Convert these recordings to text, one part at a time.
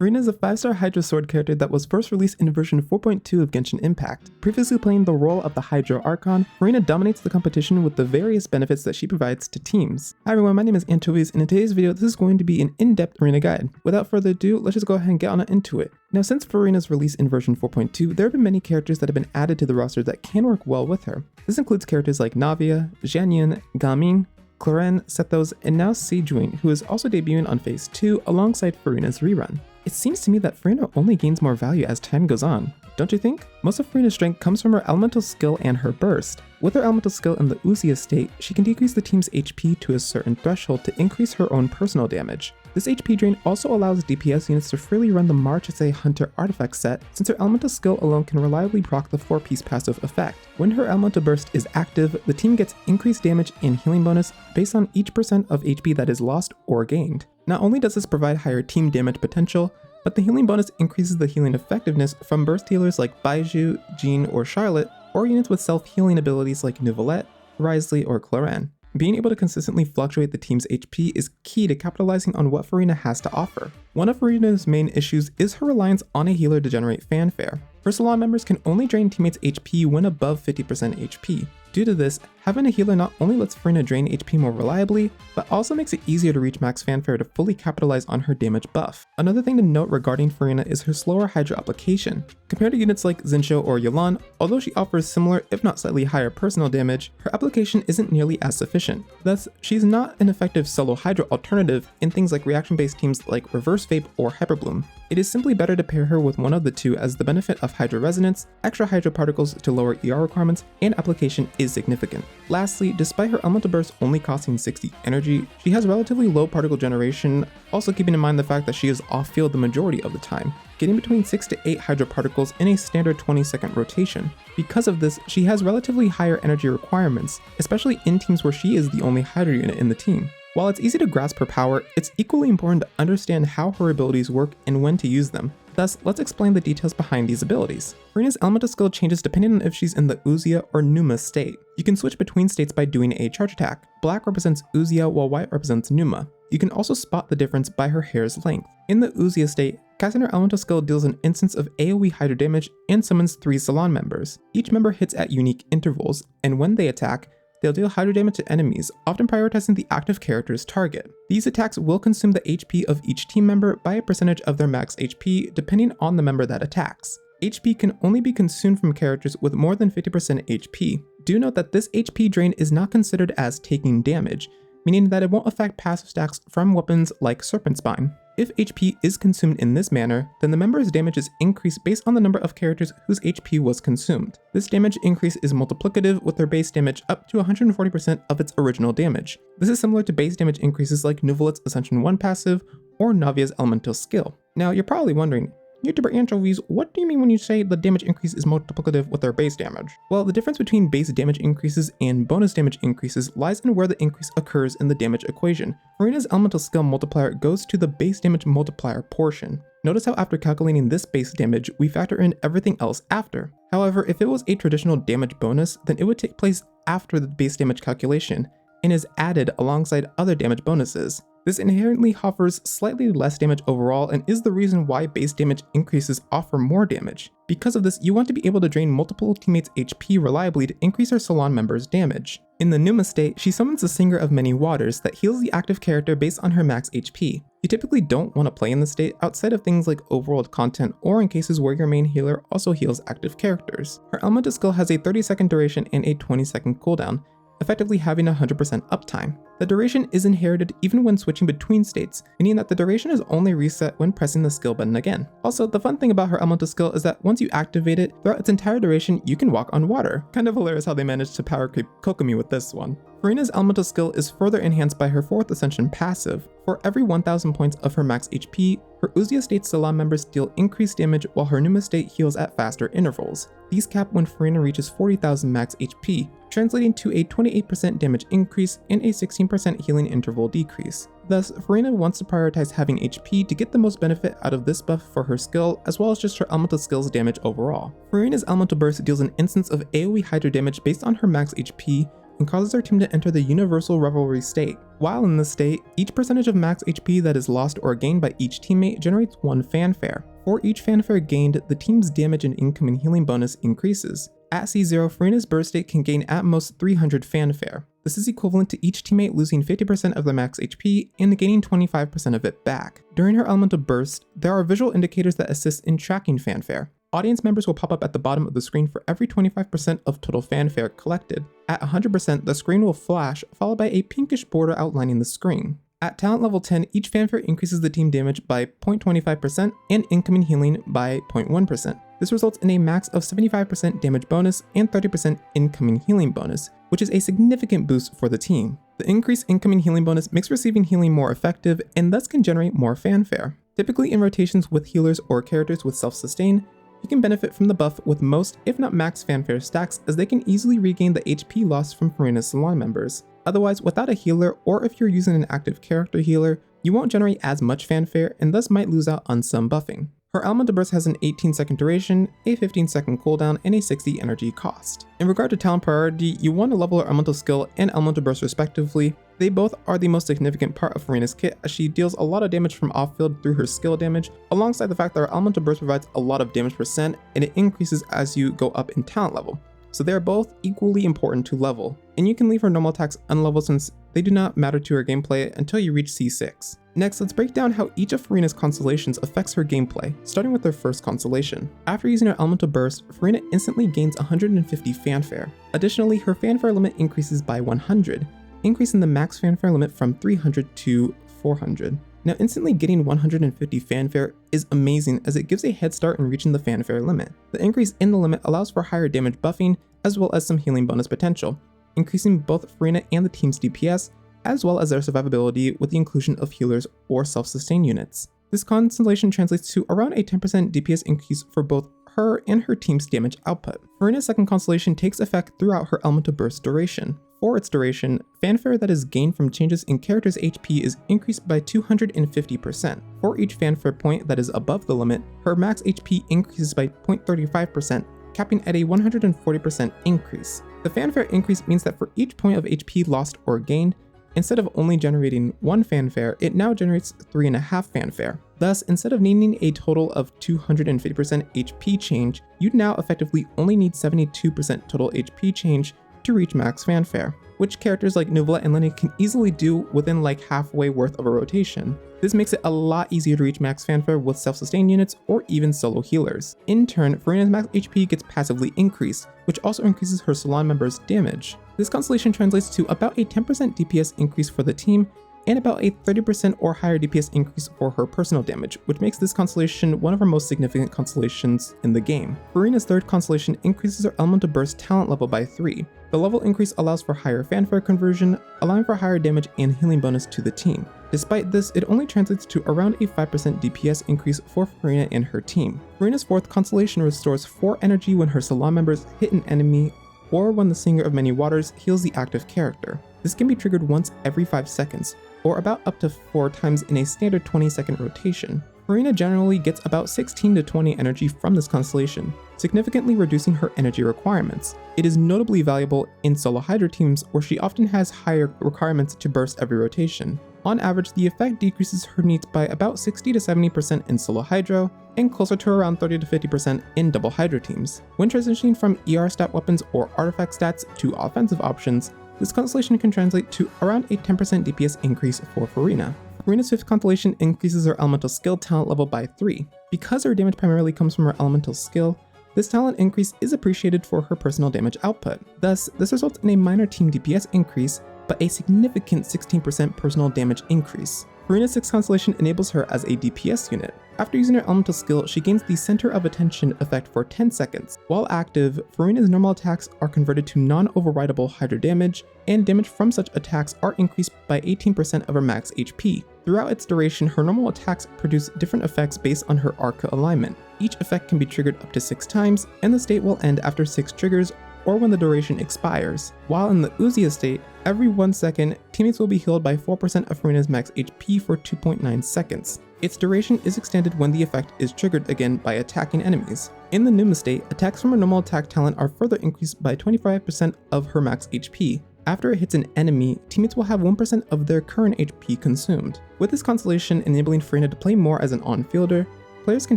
Furina is a 5-star Hydra Sword character that was first released in version 4.2 of Genshin Impact. Previously playing the role of the Hydro Archon, Furina dominates the competition with the various benefits that she provides to teams. Hi everyone, my name is Anchovies, and in today's video this is going to be an in-depth Furina guide. Without further ado, let's just go ahead and get on into it. Now, since Furina's release in version 4.2, there have been many characters that have been added to the roster that can work well with her. This includes characters like Navia, Jianyun, Gaming, Cloren, Sethos, and now Sejuin, who is also debuting on Phase 2 alongside Furina's rerun. It seems to me that Furina only gains more value as time goes on, don't you think? Most of Furina's strength comes from her elemental skill and her burst. With her elemental skill in the Uzia state, she can decrease the team's HP to a certain threshold to increase her own personal damage. This HP drain also allows DPS units to freely run the March as a Hunter artifact set, since her elemental skill alone can reliably proc the 4-piece passive effect. When her elemental burst is active, the team gets increased damage and healing bonus based on each % of HP that is lost or gained. Not only does this provide higher team damage potential, but the healing bonus increases the healing effectiveness from burst healers like Baiju, Jean, or Charlotte, or units with self-healing abilities like Neuvillette, Wriothesley, or Cloren. Being able to consistently fluctuate the team's HP is key to capitalizing on what Furina has to offer. One of Furina's main issues is her reliance on a healer to generate fanfare. Her salon members can only drain teammates' HP when above 50% HP. Due to this, having a healer not only lets Furina drain HP more reliably, but also makes it easier to reach max fanfare to fully capitalize on her damage buff. Another thing to note regarding Furina is her slower Hydra application. Compared to units like Zincho or Yelan, although she offers similar if not slightly higher personal damage, her application isn't nearly as sufficient. Thus, she's not an effective solo Hydra alternative in things like reaction-based teams like Reverse Vape or Hyperbloom. It is simply better to pair her with one of the two, as the benefit of Hydra Resonance, extra Hydra particles to lower ER requirements, and application is significant. Lastly, despite her elemental burst only costing 60 energy, she has relatively low particle generation, also keeping in mind the fact that she is off-field the majority of the time, getting between 6 to 8 Hydra particles in a standard 20-second rotation. Because of this, she has relatively higher energy requirements, especially in teams where she is the only Hydra unit in the team. While it's easy to grasp her power, it's equally important to understand how her abilities work and when to use them. Thus, let's explain the details behind these abilities. Furina's elemental skill changes depending on if she's in the Uzia or Numa state. You can switch between states by doing a charge attack. Black represents Uzia while white represents Numa. You can also spot the difference by her hair's length. In the Uzia state, casting her elemental skill deals an instance of AoE Hydra damage and summons 3 salon members. Each member hits at unique intervals, and when they attack, they'll deal Hydra damage to enemies, often prioritizing the active character's target. These attacks will consume the HP of each team member by a percentage of their max HP, depending on the member that attacks. HP can only be consumed from characters with more than 50% HP. Do note that this HP drain is not considered as taking damage, meaning that it won't affect passive stacks from weapons like Serpent Spine. If HP is consumed in this manner, then the member's damage is increased based on the number of characters whose HP was consumed. This damage increase is multiplicative, with their base damage up to 140% of its original damage. This is similar to base damage increases like Neuvillette's Ascension 1 passive or Navia's elemental skill. Now, you're probably wondering, YouTuber Anchovies, what do you mean when you say the damage increase is multiplicative with their base damage? Well, the difference between base damage increases and bonus damage increases lies in where the increase occurs in the damage equation. Furina's elemental skill multiplier goes to the base damage multiplier portion. Notice how after calculating this base damage, we factor in everything else after. However, if it was a traditional damage bonus, then it would take place after the base damage calculation and is added alongside other damage bonuses. This inherently offers slightly less damage overall and is the reason why base damage increases offer more damage. Because of this, you want to be able to drain multiple teammates' HP reliably to increase her salon members' damage. In the Numa state, she summons the Singer of Many Waters that heals the active character based on her max HP. You typically don't want to play in this state outside of things like overworld content or in cases where your main healer also heals active characters. Her elemental skill has a 30-second duration and a 20-second cooldown, effectively having 100% uptime. The duration is inherited even when switching between states, meaning that the duration is only reset when pressing the skill button again. Also, the fun thing about her elemental skill is that once you activate it, throughout its entire duration, you can walk on water. Kind of hilarious how they managed to power creep Kokomi with this one. Furina's elemental skill is further enhanced by her 4th Ascension passive. For every 1000 points of her max HP, her Uzia state salon members deal increased damage while her Numa state heals at faster intervals. These cap when Furina reaches 40,000 max HP, translating to a 28% damage increase and a 16% healing interval decrease. Thus, Furina wants to prioritize having HP to get the most benefit out of this buff for her skill, as well as just her elemental skill's damage overall. Furina's elemental burst deals an instance of AoE Hydra damage based on her max HP, and causes our team to enter the universal revelry state. While in this state, each percentage of max HP that is lost or gained by each teammate generates 1 fanfare. For each fanfare gained, the team's damage and incoming healing bonus increases. At C0, Furina's burst state can gain at most 300 fanfare. This is equivalent to each teammate losing 50% of their max HP and gaining 25% of it back. During her elemental burst, there are visual indicators that assist in tracking fanfare. Audience members will pop up at the bottom of the screen for every 25% of total fanfare collected. At 100%, the screen will flash, followed by a pinkish border outlining the screen. At talent level 10, each fanfare increases the team damage by 0.25% and incoming healing by 0.1%. This results in a max of 75% damage bonus and 30% incoming healing bonus, which is a significant boost for the team. The increased incoming healing bonus makes receiving healing more effective and thus can generate more fanfare. Typically in rotations with healers or characters with self-sustain, you can benefit from the buff with most, if not max, fanfare stacks, as they can easily regain the HP lost from Furina's salon members. Otherwise, without a healer, or if you're using an active character healer, you won't generate as much fanfare and thus might lose out on some buffing. Her elemental burst has an 18-second duration, a 15-second cooldown, and a 60 energy cost. In regard to talent priority, you want to level her elemental skill and elemental burst respectively. They both are the most significant part of Furina's kit, as she deals a lot of damage from off-field through her skill damage, alongside the fact that her elemental burst provides a lot of damage percent and it increases as you go up in talent level. So they are both equally important to level, and you can leave her normal attacks unleveled since they do not matter to her gameplay until you reach C6. Next, let's break down how each of Furina's constellations affects her gameplay, starting with her first constellation. After using her elemental burst, Furina instantly gains 150 fanfare. Additionally, her fanfare limit increases by 100, increasing the max fanfare limit from 300 to 400. Now, instantly getting 150 fanfare is amazing as it gives a head start in reaching the fanfare limit. The increase in the limit allows for higher damage buffing as well as some healing bonus potential, increasing both Furina and the team's DPS as well as their survivability with the inclusion of healers or self-sustain units. This constellation translates to around a 10% DPS increase for both her and her team's damage output. Furina's second constellation takes effect throughout her elemental burst duration. For its duration, fanfare that is gained from changes in character's HP is increased by 250%. For each fanfare point that is above the limit, her max HP increases by 0.35%, capping at a 140% increase. The fanfare increase means that for each point of HP lost or gained, instead of only generating 1 fanfare, it now generates 3.5 fanfare. Thus, instead of needing a total of 250% HP change, you now effectively only need 72% total HP change to reach max fanfare, which characters like Nuvula and Lenny can easily do within like halfway worth of a rotation. This makes it a lot easier to reach max fanfare with self-sustain units or even solo healers. In turn, Furina's max HP gets passively increased, which also increases her salon members' damage. This constellation translates to about a 10% DPS increase for the team and about a 30% or higher DPS increase for her personal damage, which makes this constellation one of her most significant constellations in the game. Furina's third constellation increases her elemental burst talent level by 3. The level increase allows for higher fanfare conversion, allowing for higher damage and healing bonus to the team. Despite this, it only translates to around a 5% DPS increase for Furina and her team. Furina's fourth constellation restores 4 energy when her salon members hit an enemy or when the Singer of Many Waters heals the active character. This can be triggered once every 5 seconds, or about up to 4 times in a standard 20-second rotation. Furina generally gets about 16 to 20 energy from this constellation, significantly reducing her energy requirements. It is notably valuable in solo Hydra teams where she often has higher requirements to burst every rotation. On average, the effect decreases her needs by about 60 to 70% in solo Hydra, and closer to around 30 to 50% in double Hydra teams. When transitioning from ER stat weapons or artifact stats to offensive options, this constellation can translate to around a 10% DPS increase for Furina. Furina's fifth constellation increases her elemental skill talent level by 3. Because her damage primarily comes from her elemental skill, this talent increase is appreciated for her personal damage output. Thus, this results in a minor team DPS increase, but a significant 16% personal damage increase. Furina's sixth constellation enables her as a DPS unit. After using her elemental skill, she gains the Center of Attention effect for 10 seconds. While active, Furina's normal attacks are converted to non-overridable Hydra damage, and damage from such attacks are increased by 18% of her max HP. Throughout its duration, her normal attacks produce different effects based on her Arca alignment. Each effect can be triggered up to 6 times, and the state will end after 6 triggers or when the duration expires. While in the Uzia state, every 1 second, teammates will be healed by 4% of Furina's max HP for 2.9 seconds. Its duration is extended when the effect is triggered again by attacking enemies. In the Numa state, attacks from her normal attack talent are further increased by 25% of her max HP. after it hits an enemy, teammates will have 1% of their current HP consumed. With this constellation enabling Furina to play more as an on-fielder, players can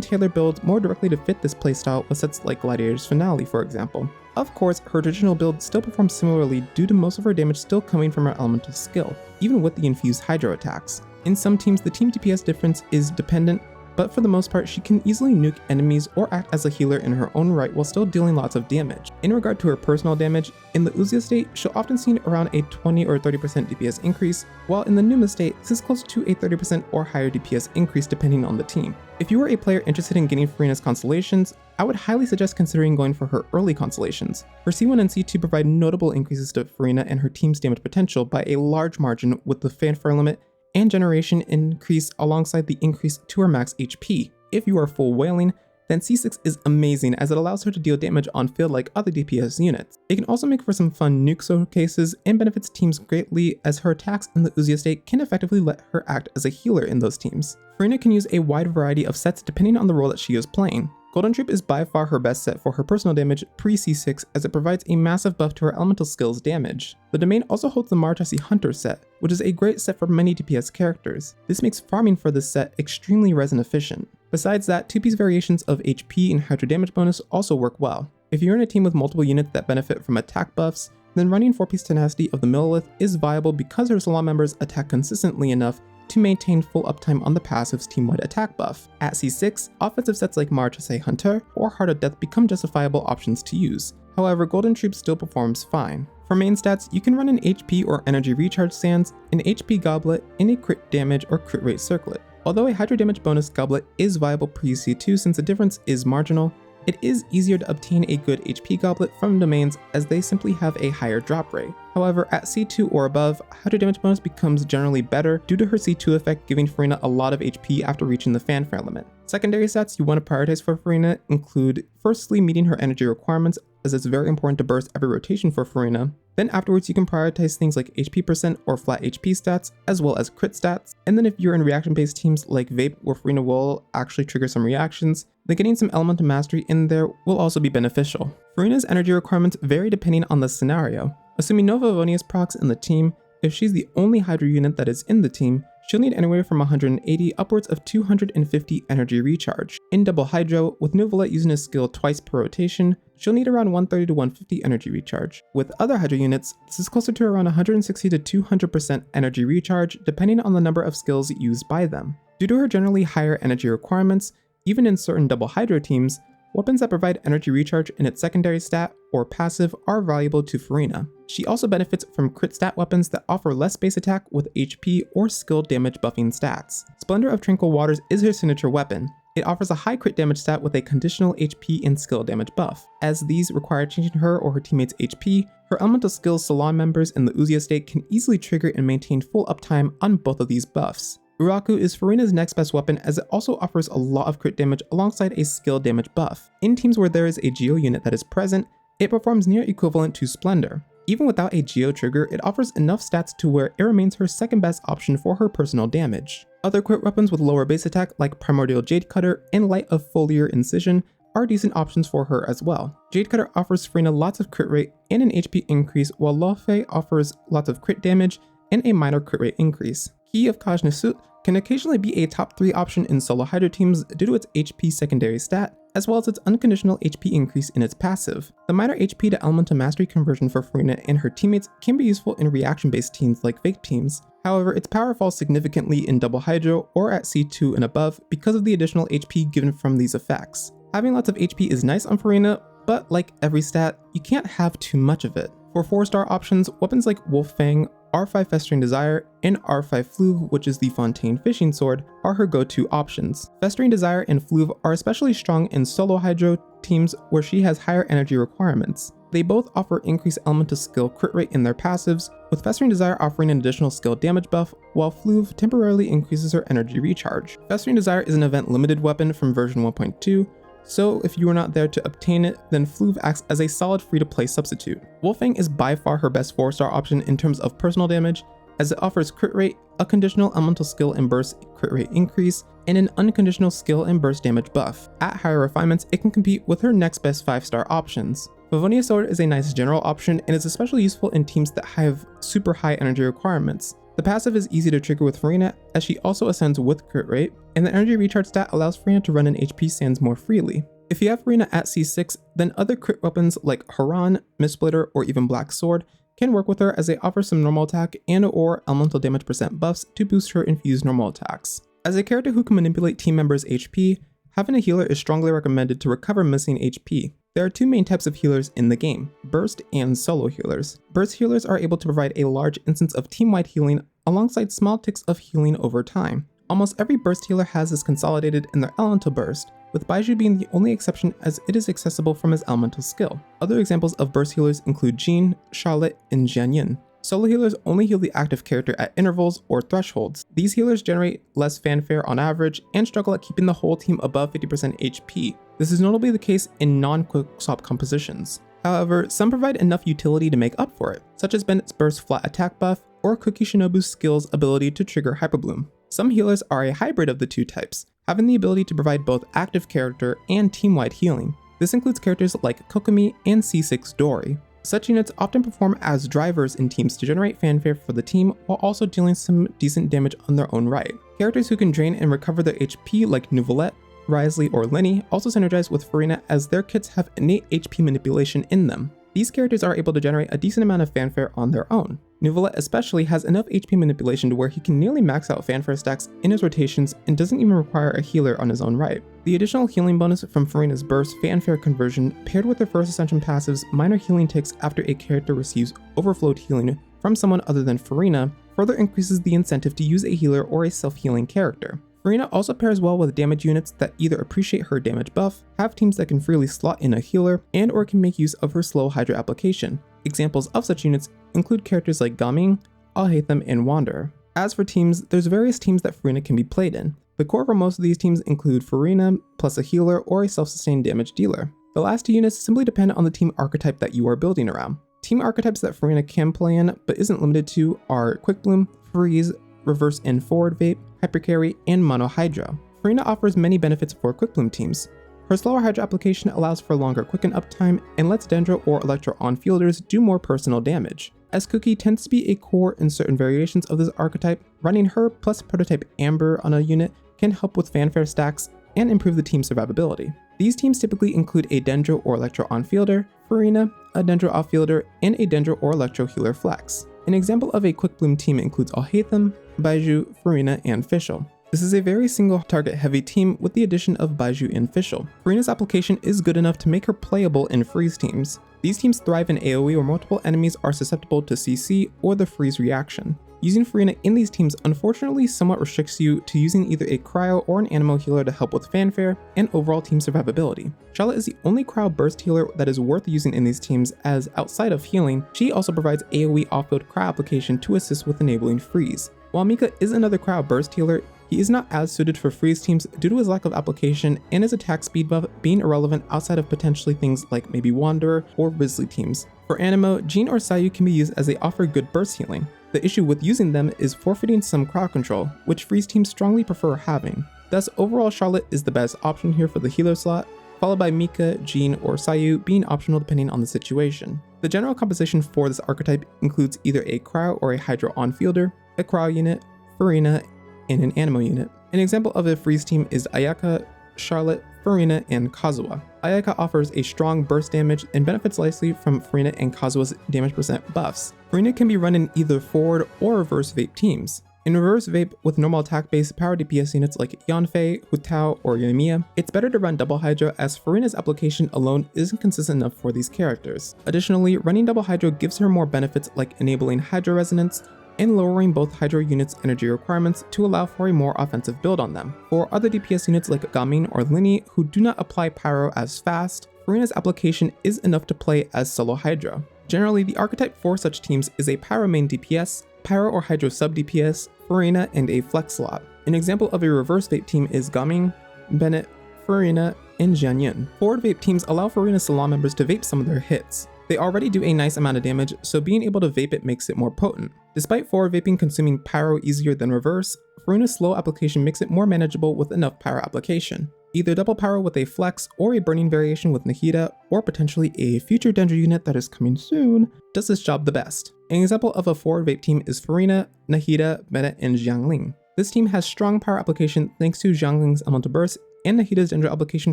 tailor builds more directly to fit this playstyle with sets like Gladiator's Finale, for example. Of course, her traditional build still performs similarly due to most of her damage still coming from her elemental skill, even with the infused Hydro attacks. In some teams, the team DPS difference is dependent, but for the most part, she can easily nuke enemies or act as a healer in her own right while still dealing lots of damage. In regard to her personal damage, in the Uziel state, she'll often see around a 20 or 30% DPS increase, while in the Numa state, this is close to a 30% or higher DPS increase depending on the team. If you are a player interested in getting Furina's Constellations, I would highly suggest considering going for her early Constellations. Her C1 and C2 provide notable increases to Furina and her team's damage potential by a large margin, with the fanfare limit and generation increase alongside the increase to her max HP. If you are full whaling, then C6 is amazing as it allows her to deal damage on field like other DPS units. It can also make for some fun nuke showcases and benefits teams greatly, as her attacks in the Uziel state can effectively let her act as a healer in those teams. Furina can use a wide variety of sets depending on the role that she is playing. Golden Troop is by far her best set for her personal damage pre-C6, as it provides a massive buff to her elemental skills damage. The domain also holds the Marchesi Hunter set, which is a great set for many DPS characters. This makes farming for this set extremely resin efficient. Besides that, 2-piece variations of HP and Hydro damage bonus also work well. If you're in a team with multiple units that benefit from attack buffs, then running 4-piece Tenacity of the Millilith is viable because her Salon members attack consistently enough to maintain full uptime on the passive's team-wide attack buff. At C6, offensive sets like Marchesi Hunter or Heart of Death become justifiable options to use. However, Golden Troop still performs fine. For main stats, you can run an HP or energy recharge sands, an HP goblet, and a crit damage or crit rate circlet. Although a Hydro damage bonus goblet is viable pre-C2 since the difference is marginal, it is easier to obtain a good HP goblet from domains as they simply have a higher drop rate. However, at C2 or above, Hydro damage bonus becomes generally better due to her C2 effect giving Furina a lot of HP after reaching the fanfare limit. Secondary stats you want to prioritize for Furina include firstly meeting her energy requirements, as it's very important to burst every rotation for Furina. Then afterwards you can prioritize things like HP percent or flat HP stats, as well as crit stats. And then if you're in reaction-based teams like Vape, where Furina will actually trigger some reactions, then getting some elemental mastery in there will also be beneficial. Furina's energy requirements vary depending on the scenario. Assuming no Favonius procs in the team, if she's the only Hydro unit that is in the team, she'll need anywhere from 180 upwards of 250 energy recharge. In double Hydro, with no Volette using his skill twice per rotation, she'll need around 130 to 150 energy recharge. With other Hydro units, this is closer to around 160 to 200% energy recharge depending on the number of skills used by them. Due to her generally higher energy requirements, even in certain double Hydro teams, weapons that provide energy recharge in its secondary stat or passive are valuable to Furina. She also benefits from crit stat weapons that offer less base attack with HP or skill damage buffing stats. Splendor of Tranquil Waters is her signature weapon. It offers a high crit damage stat with a conditional HP and skill damage buff. As these require changing her or her teammates' HP, her elemental skills Salon members in the Uziel state can easily trigger and maintain full uptime on both of these buffs. Uraku is Furina's next best weapon, as it also offers a lot of crit damage alongside a skill damage buff. In teams where there is a Geo unit that is present, it performs near equivalent to Splendor. Even without a Geo trigger, it offers enough stats to where it remains her second best option for her personal damage. Other crit weapons with lower base attack like Primordial Jade Cutter and Light of Foliar Incision are decent options for her as well. Jade Cutter offers Furina lots of crit rate and an HP increase, while Lofe offers lots of crit damage and a minor crit rate increase. Key of Kaj Nasut can occasionally be a top 3 option in solo Hydro teams due to its HP secondary stat, as well as its unconditional HP increase in its passive. The minor HP to elemental mastery conversion for Furina and her teammates can be useful in reaction-based teams like Vape teams. However, its power falls significantly in double Hydro or at C2 and above because of the additional HP given from these effects. Having lots of HP is nice on Furina, but like every stat, you can't have too much of it. For 4-star options, weapons like Wolf Fang, R5 Festering Desire, and R5 Fluve, which is the Fontaine Fishing Sword, are her go-to options. Festering Desire and Fluve are especially strong in solo Hydro teams where she has higher energy requirements. They both offer increased elemental skill crit rate in their passives, with Festering Desire offering an additional skill damage buff, while Fluve temporarily increases her energy recharge. Festering Desire is an event-limited weapon from version 1.2, so if you are not there to obtain it, then Fluve acts as a solid free-to-play substitute. Wolfang is by far her best 4-star option in terms of personal damage, as it offers crit rate, a conditional elemental skill and burst crit rate increase, and an unconditional skill and burst damage buff. At higher refinements, it can compete with her next best 5-star options. Favonia's sword is a nice general option and is especially useful in teams that have super high energy requirements. The passive is easy to trigger with Furina, as she also ascends with crit rate, and the energy recharge stat allows Furina to run in HP sands more freely. If you have Furina at C6, then other crit weapons like Haran, Mistsplitter, or even Black Sword can work with her, as they offer some normal attack and or elemental damage percent buffs to boost her infused normal attacks. As a character who can manipulate team members' HP, having a healer is strongly recommended to recover missing HP. There are two main types of healers in the game, burst and solo healers. Burst healers are able to provide a large instance of team-wide healing alongside small ticks of healing over time. Almost every burst healer has this consolidated in their elemental burst, with Baizhu being the only exception as it is accessible from his elemental skill. Other examples of burst healers include Jean, Charlotte, and Jianyin. Solo healers only heal the active character at intervals or thresholds. These healers generate less fanfare on average and struggle at keeping the whole team above 50% HP. This is notably the case in non-quick swap compositions. However, some provide enough utility to make up for it, such as Bennett's burst flat attack buff or Cookie Shinobu's skill's ability to trigger Hyperbloom. Some healers are a hybrid of the two types, having the ability to provide both active character and team-wide healing. This includes characters like Kokomi and C6 Dory. Such units often perform as drivers in teams to generate fanfare for the team while also dealing some decent damage on their own right. Characters who can drain and recover their HP like Neuvillette, Risley, or Lenny also synergize with Furina, as their kits have innate HP manipulation in them. These characters are able to generate a decent amount of fanfare on their own. Neuvillette especially has enough HP manipulation to where he can nearly max out fanfare stacks in his rotations and doesn't even require a healer on his own right. The additional healing bonus from Furina's burst fanfare conversion, paired with her first ascension passive's minor healing ticks after a character receives overflowed healing from someone other than Furina, further increases the incentive to use a healer or a self-healing character. Furina also pairs well with damage units that either appreciate her damage buff, have teams that can freely slot in a healer, and or can make use of her slow Hydra application. Examples of such units include characters like Gaming, Alhaitham, and Wanderer. As for teams, there's various teams that Furina can be played in. The core for most of these teams include Furina plus a healer or a self-sustained damage dealer. The last two units simply depend on the team archetype that you are building around. Team archetypes that Furina can play in, but isn't limited to, are Quickbloom, Freeze, Reverse and Forward Vape, Hypercarry, and Mono Hydra. Furina offers many benefits for Quickbloom teams. Her slower Hydra application allows for longer quicken uptime and lets Dendro or Electro on-fielders do more personal damage. As Cookie tends to be a core in certain variations of this archetype, running her plus prototype Amber on a unit can help with fanfare stacks and improve the team's survivability. These teams typically include a Dendro or Electro on-fielder, Furina, a Dendro off-fielder, and a Dendro or Electro healer flex. An example of a Quickbloom team includes Alhaitham, Baizhu, Furina, and Fischl. This is a very single target heavy team with the addition of Baizhu and Fischl. Furina's application is good enough to make her playable in freeze teams. These teams thrive in AoE where multiple enemies are susceptible to CC or the freeze reaction. Using Furina in these teams unfortunately somewhat restricts you to using either a cryo or an animo healer to help with fanfare and overall team survivability. Charlotte is the only cryo burst healer that is worth using in these teams, as outside of healing, she also provides AoE off-field cryo application to assist with enabling freeze. While Mika is another cryo burst healer, he is not as suited for freeze teams due to his lack of application and his attack speed buff being irrelevant outside of potentially things like maybe Wanderer or Risley teams. For Animo, Jean or Sayu can be used as they offer good burst healing. The issue with using them is forfeiting some crowd control, which freeze teams strongly prefer having. Thus, overall Charlotte is the best option here for the healer slot, followed by Mika, Jean, or Sayu being optional depending on the situation. The general composition for this archetype includes either a cryo or a hydro on-fielder, a cryo unit, Furina, and an animo unit. An example of a freeze team is Ayaka, Charlotte, Furina, and Kazuha. Ayaka offers a strong burst damage and benefits nicely from Furina and Kazuha's damage percent buffs. Furina can be run in either forward or reverse Vape teams. In reverse Vape with normal attack-based power DPS units like Yanfei, Hutao, or Yoimiya, it's better to run double Hydra, as Furina's application alone isn't consistent enough for these characters. Additionally, running double Hydra gives her more benefits like enabling Hydra resonance and lowering both Hydra units' energy requirements to allow for a more offensive build on them. For other DPS units like Gaming or Linny who do not apply Pyro as fast, Furina's application is enough to play as solo Hydra. Generally, the archetype for such teams is a Pyro main DPS, Pyro or Hydro sub DPS, Furina, and a flex slot. An example of a reverse Vape team is Gaming, Bennett, Furina, and Jianyin. Forward Vape teams allow Furina salon members to vape some of their hits. They already do a nice amount of damage, so being able to vape it makes it more potent. Despite forward vaping consuming pyro easier than reverse, Furina's slow application makes it more manageable with enough pyro application. Either double pyro with a flex or a burning variation with Nahida, or potentially a future Dendro unit that is coming soon, does this job the best. An example of a forward vape team is Furina, Nahida, Bennett, and Xiangling. This team has strong power application thanks to Xiangling's Elemental Burst and Nahida's Dendro application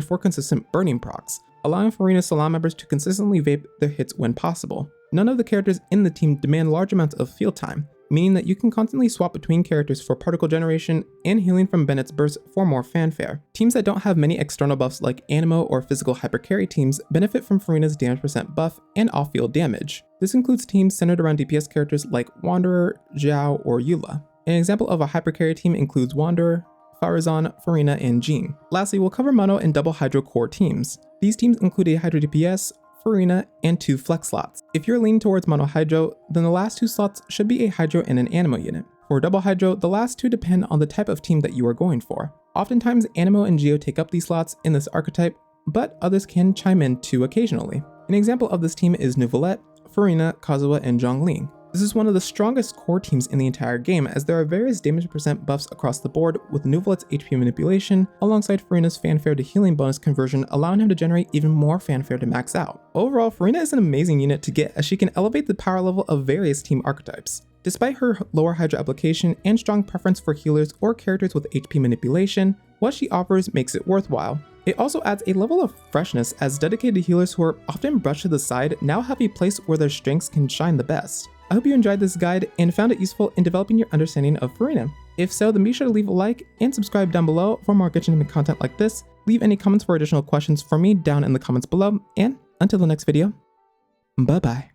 for consistent burning procs, allowing Furina's Salam members to consistently vape their hits when possible. None of the characters in the team demand large amounts of field time, meaning that you can constantly swap between characters for particle generation and healing from Bennett's burst for more fanfare. Teams that don't have many external buffs like Animo or physical hypercarry teams benefit from Furina's damage percent buff and off-field damage. This includes teams centered around DPS characters like Wanderer, Zhao, or Eula. An example of a hypercarry team includes Wanderer, Farazan, Furina, and Jean. Lastly, we'll cover mono and double hydro core teams. These teams include a hydro DPS, Furina, and 2 flex slots. If you're leaning towards mono hydro, then the last 2 slots should be a hydro and an animo unit. For double hydro, the last 2 depend on the type of team that you are going for. Oftentimes, animo and geo take up these slots in this archetype, but others can chime in too occasionally. An example of this team is Neuvillette, Furina, Kazuha, and Zhongling. This is one of the strongest core teams in the entire game, as there are various damage percent buffs across the board, with Neuvillette's HP manipulation alongside Furina's fanfare to healing bonus conversion, allowing him to generate even more fanfare to max out. Overall, Furina is an amazing unit to get, as she can elevate the power level of various team archetypes. Despite her lower hydro application and strong preference for healers or characters with HP manipulation, what she offers makes it worthwhile. It also adds a level of freshness, as dedicated healers who are often brushed to the side now have a place where their strengths can shine the best. I hope you enjoyed this guide and found it useful in developing your understanding of Furina. If so, then be sure to leave a like and subscribe down below for more Genshin Impact content like this. Leave any comments for additional questions for me down in the comments below, and until the next video, bye bye.